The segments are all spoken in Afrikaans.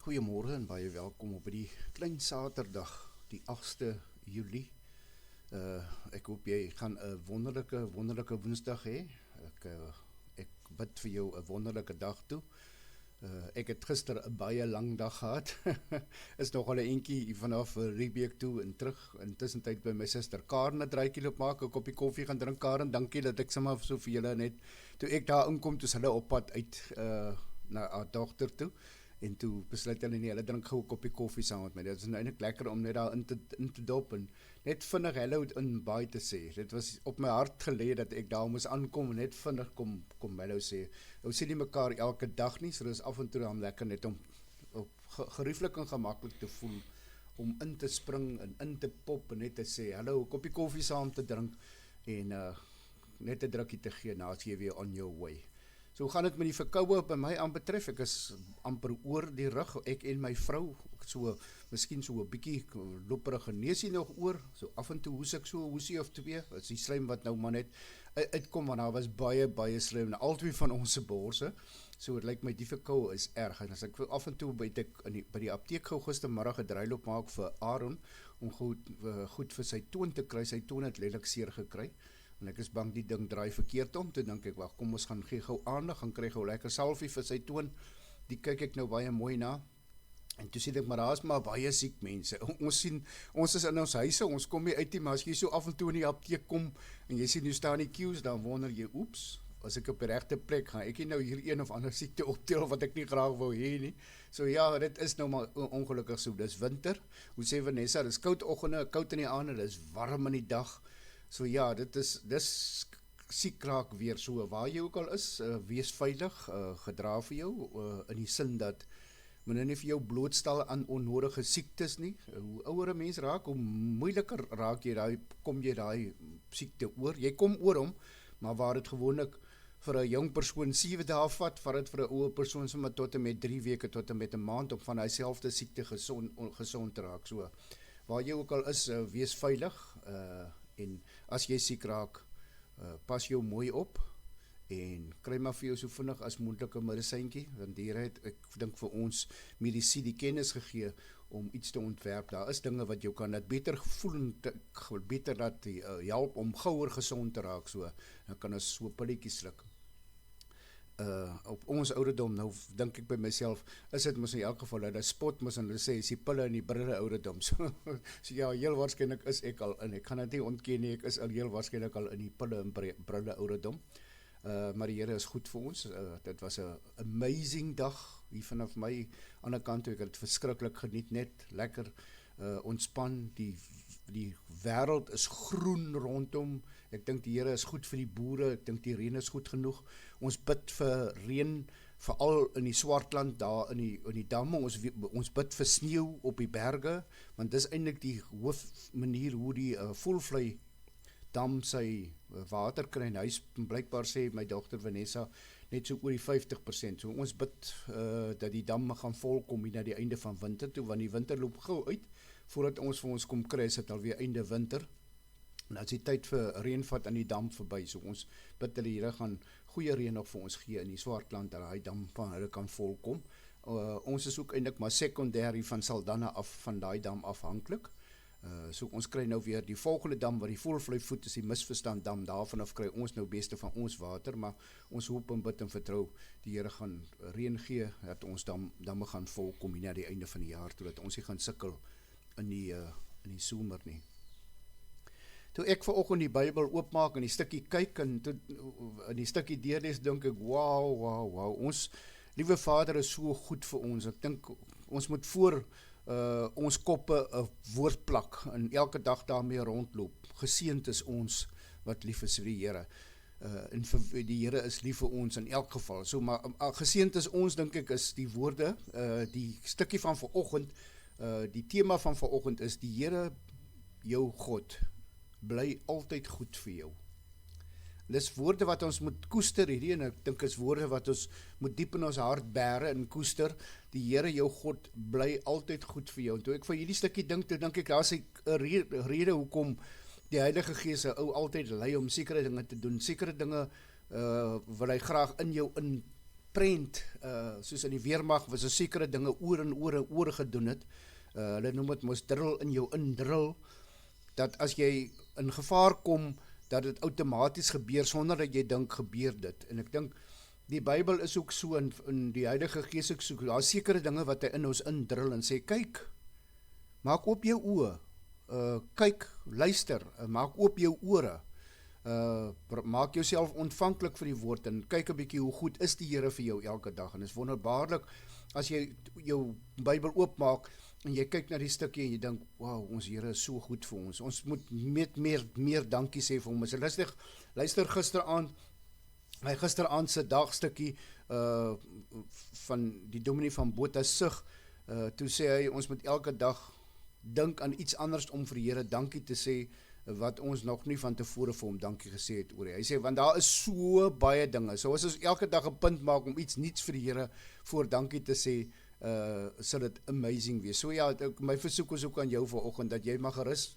Goeiemôre en baie welkom op die klein Saterdag, die 8de Julie. Ek hoop jy gaan 'n wonderlike Woensdag hê. Ek bid vir jou 'n wonderlike dag toe. Ek het gister 'n baie lang dag gehad. Is nogal 'n entjie vanaf Riebeek toe en terug. Intussen tyd by my suster Karen 'n draaitjie loop maak, 'n koppie koffie gaan drink. Karen, dankie dat ek sommer so vir julle net toe ek daar inkom, toe hulle op pad uit na haar dogter toe. En toe besluit hulle nie, hulle drink gou 'n koppie koffie saam met my. Dit is nou eintlik lekker om net daar in te dop en net vinnig hallo in baie te sê. Dit was op my hart gelê dat ek daar moes aankom en net vinnig kom hallo sê. Ons sien nie mekaar elke dag nie, so dis af en toe dan lekker net om gerieflik en gemaklik te voel om in te spring en in te pop en net te sê hallo, 'n koppie koffie saam te drink en net 'n drukkie te gee na as jy weer on your way. So gaan dit met die verkoue by my aanbetref. Ek is amper oor die rug, ek en my vrou, miskien so 'n bietjie loperige neusie nog oor, so af en toe hoes ek so 'n hoesie of twee, is die slijm wat nou maar net uitkom, want daar was baie slijm in al twee van ons se borse, so het lyk my die verkoue is erg, en as ek af en toe by die apteek gou gistermiddag 'n draailoop maak vir Aaron, om goed vir sy toon te kry, sy toon het letterlik seer gekry, en ek is bang die ding draai verkeerd om, toe dink ek, wag, kom ons gaan gee gou aandag, gaan kry gou lekker salfie vir sy toon, die kyk ek nou baie mooi na, en toe sien ek, maar daar is maar baie siek mense, ons is in ons huise, ons kom nie uit nie, maar as jy so af en toe in die apteek kom, en jy sien, nu staan die queues, dan wonder jy, oeps, as ek op die regte plek gaan, ek het nou hier een of ander siekte optel, wat ek nie graag wou hê nie, so ja, dit is nou maar ongelukkig so, dis winter, hoe sê Vanessa, dis koud oggende, koud in die aande, dis warm in die dag, so ja, dis siek raak weer so, waar jy ook al is, wees veilig, gedra vir jou, in die sin dat, moet nie vir jou blootstel aan onnodige siektes nie, hoe ouer 'n mens raak, hoe moeiliker raak jy kom jy daai siekte oor, jy kom oor hom, maar waar dit gewoonlik vir 'n jong persoon 7 dae vat dit vir 'n ouer persoon sommer tot en met 3 weke, tot en met 'n maand, om van hy selfde siekte gesond te raak, so, waar jy ook al is, wees veilig, en as jy siek raak, pas jou mooi op, en kry maar vir jou so vinnig as moontlik 'n medisyntjie, want hier het, ek dink vir ons medisyne die kennis gegee, om iets te ontwerp, daar is dinge wat jou kan dat beter voel, en beter dat help om gouer gezond te raak, so, dan kan ons so pilletjies sluk. Op ons ouderdom, nou dink ek by myself, is dit mos in elk geval, dat spot mos en hulle sê, is die pille en die brille ouderdom, so ja, heel waarskynlik is ek al in, ek gaan dit nie ontken nie, ek is al heel waarskynlik al in die pille en brille ouderdom, maar die Here is goed vir ons, dit was 'n amazing dag, hier vanaf my ander kant, ek het het verskriklik geniet, net lekker ontspan, die wêreld is groen rondom, ek dink die Here is goed vir die boere, ek dink die reën is goed genoeg, ons bid vir reën, veral in die Swartland, daar in die damme, ons bid vir sneeu op die berge, want dis eintlik die hoofmanier hoe die Voelvlei dam sy water kry, en hy blykbaar sê my dogter Vanessa, net so oor die 50%, so ons bid dat die damme gaan volkom hier na die einde van winter toe, want die winter loop gou uit, voordat ons vir ons kom kry, is dit alweer einde winter, en as die tyd vir reën vat aan die dam verby, so ons bid dat die Here gaan goeie reën nog vir ons gee in die Swartland, dat die dam van hulle kan volkom, ons is ook eintlik maar sekondêr van Saldanha af, van daai dam afhanklik, so ons kry nou weer die volgende dam, waar die Voelvlei voet is die misverstand dam, daarvan af kry ons nou beste van ons water, maar ons hoop en bid en vertrou, die Here gaan reën gee, dat ons damme gaan volkom hier na die einde van die jaar, toe dat ons nie gaan sukkel in die somer nie. Toe ek vanoggend die Bybel oopmaak en die stukkie kyk, en toe in die stukkie deurlees, dink ek, wow, ons liewe Vader is so goed vir ons, ek dink, ons moet voor ons koppe 'n woord plak, en elke dag daarmee rondloop, geseënd is ons, wat lief is vir die Here, en vir die Here is lief vir ons in elk geval, so, maar geseënd is ons, dink ek, is die woorde, die stukkie van vanoggend, die tema van vanoggend is, die Here, jou God, bly altyd goed vir jou. Dis woorde wat ons moet koester hierdie, en ek dink is woorde wat ons moet diep in ons hart bære en koester, die Here jou God bly altyd goed vir jou, en toe ek vir hierdie stukkie dink, toe dink ek, daar is 'n rede hoekom die Heilige Gees altyd lei om sekere dinge te doen, sekere dinge wil hy graag in jou prent, soos in die weermag, was 'n sekere dinge oor en oor gedoen het. Hulle noem dit mos drill in jou indrill, dat as jy in gevaar kom, dat dit outomaties gebeur, sonder dat jy dink gebeur dit. En ek dink, die Bybel is ook so, in die Heilige Gees ook so, daar is sekere dinge wat hy in ons indrill en sê, kyk, maak oop jou oë, kyk, luister, maak oop jou ore, maak jouself ontvanklik vir die woord, en kyk 'n bietjie hoe goed is die Here vir jou elke dag, en is wonderbaarlik, as jy jou Bybel oopmaak, en jy kyk na die stukkie, en jy dink, wow, ons Here is so goed vir ons, ons moet meer dankie sê vir hom. As jy luister gisteraand se dagstukkie, van die dominee van Botha Sig, toe sê hy, ons moet elke dag dink aan iets anders om vir die Here dankie te sê, wat ons nog nie van tevore vir hom dankie gesê het oor. Hy sê, want daar is so baie dinge, so as ons elke dag 'n punt maak om iets niets vir die Here voor dankie te sê, sal dit amazing wees. So ja, my versoek is ook aan jou vanoggend, dat jy mag gerus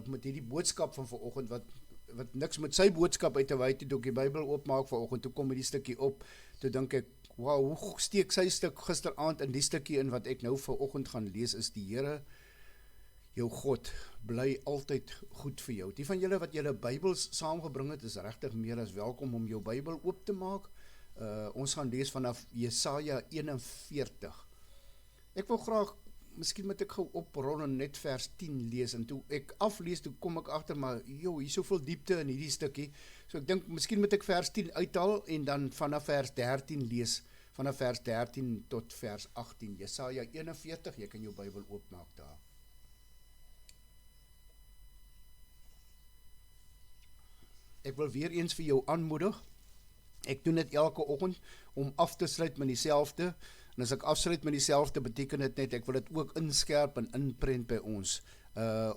met hierdie boodskap van vanoggend, wat niks met sy boodskap uit te wy het, toe ek die Bybel oopmaak vanoggend, toe kom die stukkie op, toe dink ek, wow, hoe steek sy stuk gisteraand in die stukkie in, wat ek nou vanoggend gaan lees, is die Here, jou God, bly altyd goed vir jou. Die van julle wat julle Bybels saamgebring het, is regtig meer as welkom om jou Bybel oop te maak. Ons gaan lees vanaf Jesaja 41. Ek wil graag, miskien moet ek gou oprol en net vers 10 lees, en toe ek aflees, toe kom ek agter, maar hier is soveel diepte in hierdie stukkie, so ek dink, miskien moet ek vers 10 uithaal, en dan vanaf vers 13 lees, vanaf vers 13 tot vers 18, Jesaja 41, jy kan jou Bybel oopmaak daar. Ek wil weer eens vir jou aanmoedig, ek doen dit elke oggend, om af te sluit met dieselfde, en as ek afsluit met dieselfde, beteken dit net, ek wil dit ook inskerp en inprent by ons,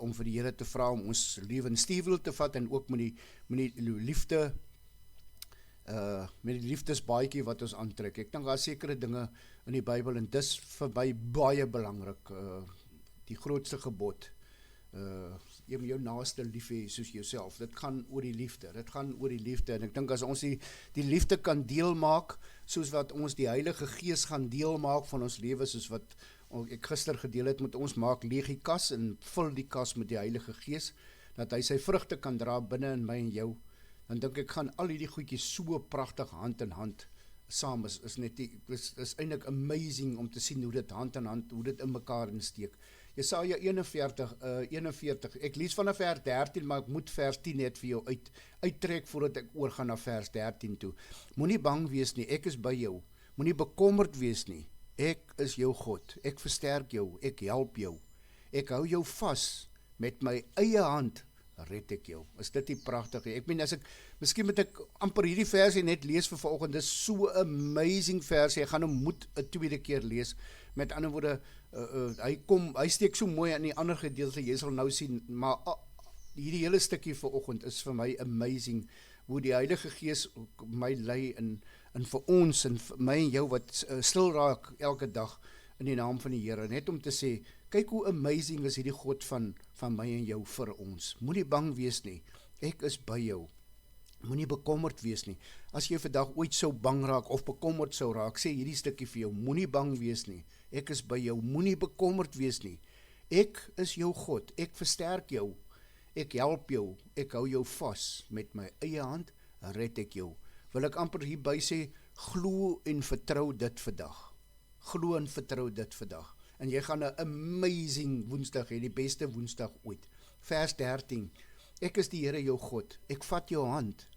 om vir die Here te vra, om ons lewensstyl te vat, en ook met die liefde, met die liefdesbaadjie wat ons aantrek. Ek dink daar is sekere dinge in die Bybel, en dis vir my baie belangrik, die grootste gebod, jy moet jou naaste lief hê soos jouself. Dit gaan oor die liefde, en ek dink as ons die liefde kan deel maak, soos wat ons die Heilige Gees gaan deel maak van ons lewe, soos wat ek gister gedeel het met ons, maak leeg die kas en vul die kas met die Heilige Gees, dat hy sy vrugte kan dra binne in my en jou, dan dink ek gaan al die goedjies so pragtig hand in hand saam, is eintlik amazing om te sien hoe dit hand in hand, hoe dit in mekaar insteek. Jesaja 41, ek lees vanaf vers 13, maar ek moet vers 10 net vir jou uittrek, voordat ek oorgaan na vers 13 toe. Moenie bang wees nie, ek is by jou. Moenie bekommerd wees nie, ek is jou God. Ek versterk jou, ek help jou. Ek hou jou vas, met my eie hand red ek jou. Is dit nie pragtig? Ek meen, miskien moet ek amper hierdie versie net lees vir vanoggend, dis so amazing versie, ek gaan hom moet 'n tweede keer lees, met ander woorde, hy steek so mooi in die ander gedeelte, jy sal nou sien, maar hierdie hele stukkie vanoggend is vir my amazing, hoe die Heilige Gees my lei, en vir ons, en vir my en jou, wat stil raak elke dag, in die naam van die Here, net om te sê, kyk hoe amazing is hierdie God van my en jou vir ons. Moenie bang wees nie, ek is by jou. Moenie bekommerd wees nie. As jy vandag ooit sou bang raak, of bekommerd sou raak, sê hierdie stukkie vir jou, moenie bang wees nie, ek is by jou, moenie bekommerd wees nie. Ek is jou God, ek versterk jou, ek help jou, ek hou jou vas, met my eie hand red ek jou. Wil ek amper hierby sê, glo en vertrou dit vandag. Glo en vertrou dit vandag. En jy gaan 'n amazing woensdag hê, die beste woensdag ooit. Vers 13, ek is die Here jou God, ek vat jou hand,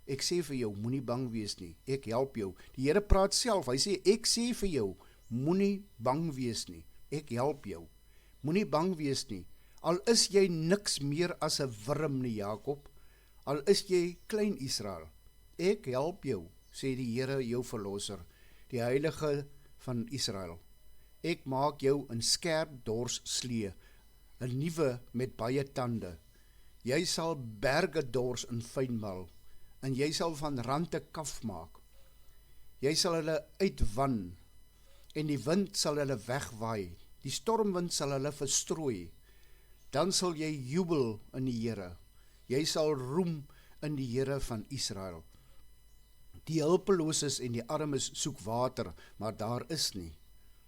ek sê vir jou, moenie bang wees nie, ek help jou. Die Here praat self, hy sê, ek sê vir jou, moenie bang wees nie, ek help jou. Moenie bang wees nie, al is jy niks meer as 'n wurm nie, Jakob, al is jy klein Israel, ek help jou, sê die Here jou verlosser, die Heilige van Israel. Ek maak jou 'n skerp dors slee, 'n nuwe met baie tande. Jy sal berge dors in fyn mal, en jy sal van rande kaf maak. Jy sal hulle uitwan, en die wind sal hulle wegwaai, die stormwind sal hulle verstrooi. Dan sal jy jubel in die Here, jy sal roem in die Here van Israel. Die hulpeloses en die armes soek water, maar daar is nie.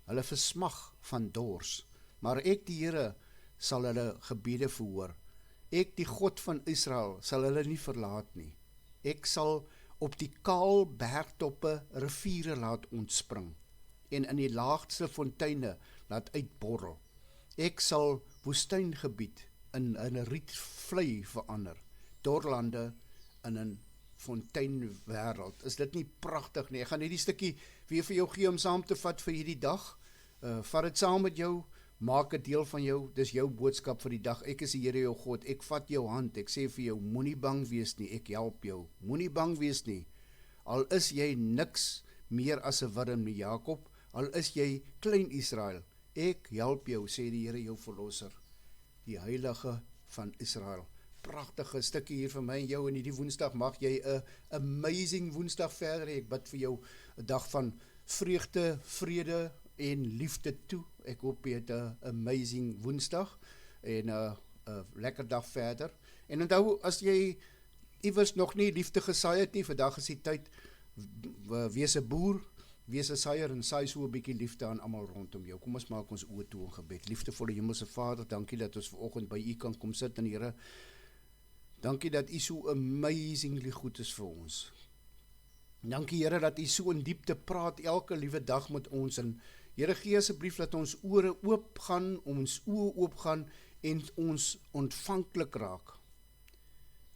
Hulle versmag van dors, maar ek die Here sal hulle gebede verhoor. Ek die God van Israel sal hulle nie verlaat nie. Ek sal op die kaal bergtoppe riviere laat ontspring en in die laagste fonteine laat uitborrel. Ek sal woestyngebied in 'n rietvlei verander, dorlande in 'n fonteinwêreld. Is dit nie pragtig nie? Ek gaan hierdie stukkie weer vir jou gee om saam te vat vir hierdie dag. Vat dit saam met jou, maak 'n deel van jou, dis jou boodskap vir die dag. Ek is die Here jou God, ek vat jou hand, ek sê vir jou, moenie bang wees nie, ek help jou. Moenie bang wees nie, al is jy niks meer as 'n wurm nie, Jakob, al is jy klein Israel, ek help jou, sê die Here jou verlosser, die Heilige van Israel. Pragtige stukkie hier vir my en jou in hierdie Woensdag. Mag jy 'n amazing Woensdag verder hê. Ek bid vir jou 'n dag van vreugde, vrede en liefde toe. Ek hoop jy het 'n amazing Woensdag en 'n lekker dag verder. En onthou, as jy iewers nog nie liefde gesaai het nie, vandag is die tyd, wees 'n boer, wees 'n saaier en saai so 'n bietjie liefde aan almal rondom jou. Kom ons maak ons oë toe in gebed. Liefdevolle Hemelse Vader, dankie dat ons vanoggend by U kan kom sit, en Here, dankie dat U so amazingly goed is vir ons. Dankie Here dat U so in diepte praat elke liewe dag met ons, en Here, gee asseblief dat ons ore oop gaan, ons oë oop gaan en ons ontvanklik raak.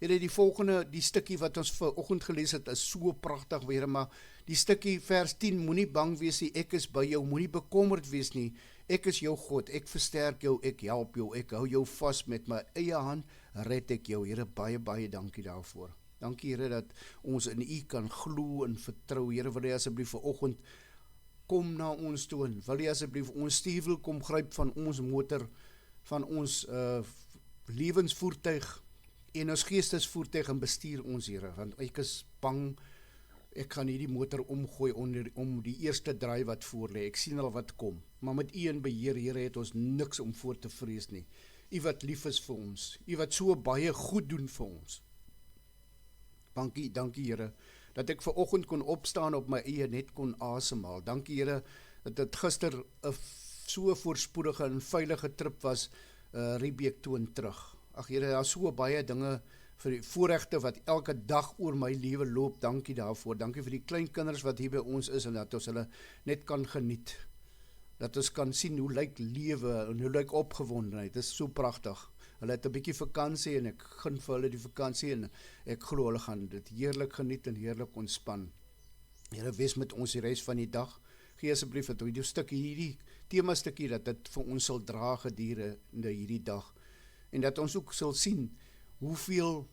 Here, die stukkie wat ons vanoggend gelees het, is so pragtig, Here, maar die stukkie vers 10, moenie bang wees nie, ek is by jou, moenie bekommerd wees nie, ek is jou God, ek versterk jou, ek help jou, ek hou jou vas met my eie hand, red ek jou. Here, baie, baie dankie daarvoor. Dankie Here dat ons in U kan glo en vertrou. Here, wil U asseblief vanoggend kom na ons toe, en wil U asseblief ons stuurwiel kom gryp van ons motor, van ons lewensvoertuig en ons geestesvoertuig, en bestuur ons, Here, want ek is bang, ek gaan hierdie motor omgooi om die eerste draai wat voor lê. Ek sien al wat kom, maar met U in beheer, Here, het ons niks om voor te vrees nie. U wat lief is vir ons, U wat so baie goed doen vir ons. Dankie Here, dat ek vanoggend kon opstaan op my eie, net kon asemhaal. Dankie Here, dat dit gister 'n so voorspoedige en veilige trip was, Riebeek toe en terug. Ag Here, daar is so baie dinge vir die voorregte wat elke dag oor my lewe loop. Dankie daarvoor. Dankie vir die klein kinders wat hier by ons is, en dat ons hulle net kan geniet. Dat ons kan sien hoe lyk lewe en hoe lyk opgewondenheid. Dit is so pragtig. Hulle het 'n bietjie vakansie en ek gun vir hulle die vakansie, en ek glo hulle gaan dit heerlik geniet en heerlik ontspan. Here, wees met ons die res van die dag. Gee asseblief dat hierdie tema stukkie, dat dit vir ons sal dra gedurende hierdie dag, en dat ons ook sal sien hoeveel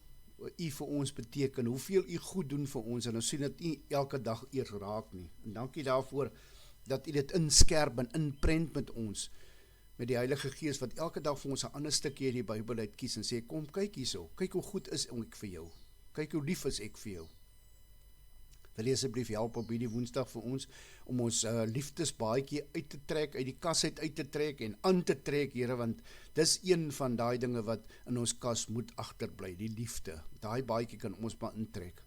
U vir ons beteken, hoeveel U goed doen vir ons, en ons sien dat U elke dag eers raak nie. En dankie daarvoor dat U dit inskerp en inprent met ons, met die Heilige Gees, wat elke dag vir ons 'n ander stukkie in die Bybel uit kies en sê, kom kyk hierso, kyk hoe goed is ek vir jou, kyk hoe lief is ek vir jou. Wil jy asseblief help op hierdie Woensdag vir ons, om ons liefdesbaadjie uit te trek, uit die kas uit te trek en aan te trek, Here, want dis een van daai dinge wat in ons kas moet agterbly, die liefde. Daai baadjie kan ons maar intrek.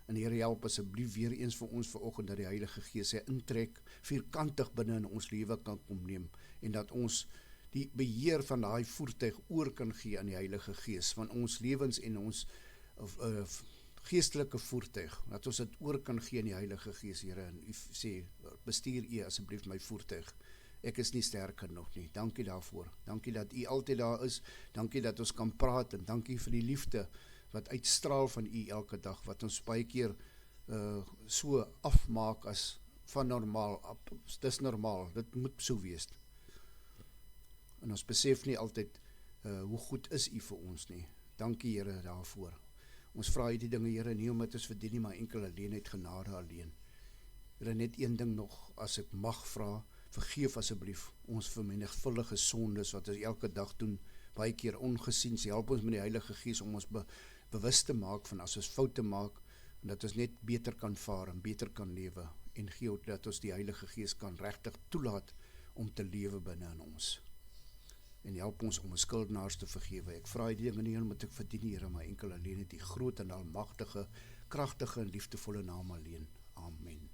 En Here, help asseblief weer eens vir ons vanoggend, dat die Heilige Gees sy intrek vierkantig binne in ons lewe kan kom neem, en dat ons die beheer van daai voertuig oor kan gee aan die Heilige Gees, van ons lewens en ons geestelike voertuig, dat ons dit oor kan gee aan die Heilige Gees, Here, en U sê, bestuur U asseblief my voertuig. Ek is nie sterk genoeg nie. Dankie daarvoor. Dankie dat U altyd daar is. Dankie dat ons kan praat, en dankie vir die liefde wat uitstraal van U elke dag, wat ons baie keer so afmaak as van normaal. Dis normaal, dit moet so wees. En ons besef nie altyd hoe goed is U vir ons nie. Dankie Here daarvoor. Ons vra hierdie dinge, Here, nie omdat ons verdien nie, maar enkel alleen uit genade alleen. Here, net een ding nog, as ek mag vra, vergeef asseblief ons vermenigvuldige sondes wat ons elke dag doen, baie keer ongesiens. Help ons met die Heilige Gees om ons bewus te maak van as ons foute maak, en dat ons net beter kan vaar en beter kan lewe, en gee dat ons die Heilige Gees kan regtig toelaat om te lewe binne in ons. En help ons om ons skuldenaars te vergewe. Ek vra die dinge nie omdat ek verdien, Here, maar enkel alleen het die groot en almagtige, kragtige en liefdevolle naam alleen. Amen.